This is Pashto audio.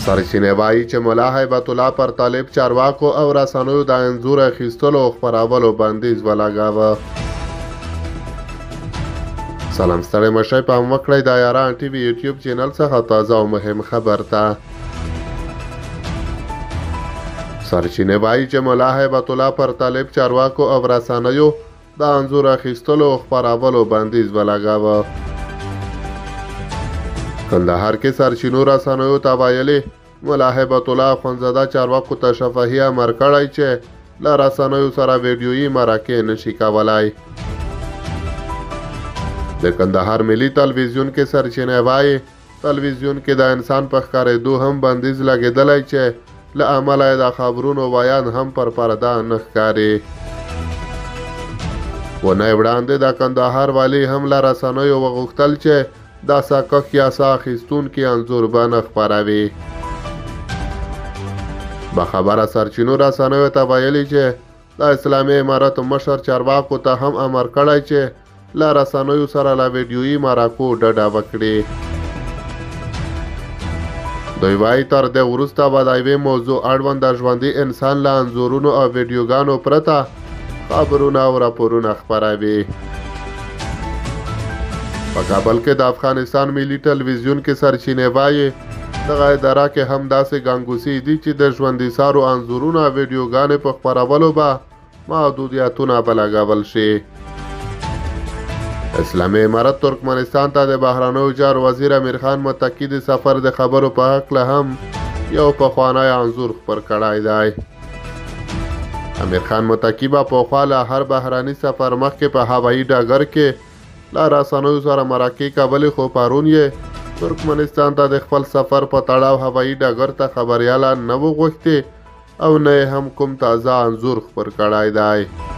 سرچینې وایي چې ملا هیبت الله پر طالب چارواکو او رسنیو د انځور اخیستلو او خپرولو بندیز ولګاوه. سلام ستړي مشئ په هم وکړئ د یاران ټي وي یوټیوب چینل څخه تازه او مهم خبر ته. سرچینې وایي چې ملا هیبت الله پر طالب چارواکو او رسنیو د انځور اخیستلو او خپرولو بندیز ولګاوه. کندهار کې سرچینو رسنیو ته ویلي ملا هیبت الله اخوندزاده چارواکو ته شفاهي امر کړی چې له رسنیو سره ویډیویي مرکې نشي کولای. د کندهار ملي تلویزیون کې سرچینې وایي تلویزیون کې د انسان په ښکارېدو هم بندیز لګېدلی چې له امله د خبرونو ویان هم پر پرده نه ښکاري. ونې وړاندې د کندهار والي هم له رسنیو وغوښتل چې دا ساکښ یا سا اخیستونکي انځور به نه خپروي. باخبره سرچینو رسنیو ته ویلي چې د اسلامي امارت مشر چارواکو ته هم امر کړی چې له رسنیو سره له ویډیویي مرکو ډډه وکړي. دوی وایي تر دې وروسته به د یوې موضوع اړوند د ژوندي انسان له انځورونو او ویډیوګانو پرته خبرونه او راپورونه خپروي. په کابل کې د افغانستان ملي ټلویزیون کې سرچینې وایي دغه اداره کې هم داسې ګنګوسې دي چې د ژوندي سارو انځورونه او ویډیوګانې په خپرولو به محدودیتونه به لګول شي. اسلامي امارت ترکمنستان ته د بهرنیو چارو وزیر امیر خان متقي د سفر د خبرو په هکله هم یو پخوانی انځور خپور کړی دی. امیر خان متقي به پخوا له هر بهرني سفر مخکې په هوایي ډګر کې له رسنیو سره مرکې کولې، خو پرون یې ترکمنستان ته د خپل سفر په تړاو هوایي ډګر ته خبریالان نه و غوښتي او نه هم کوم تازه انځور خپور کړی دی.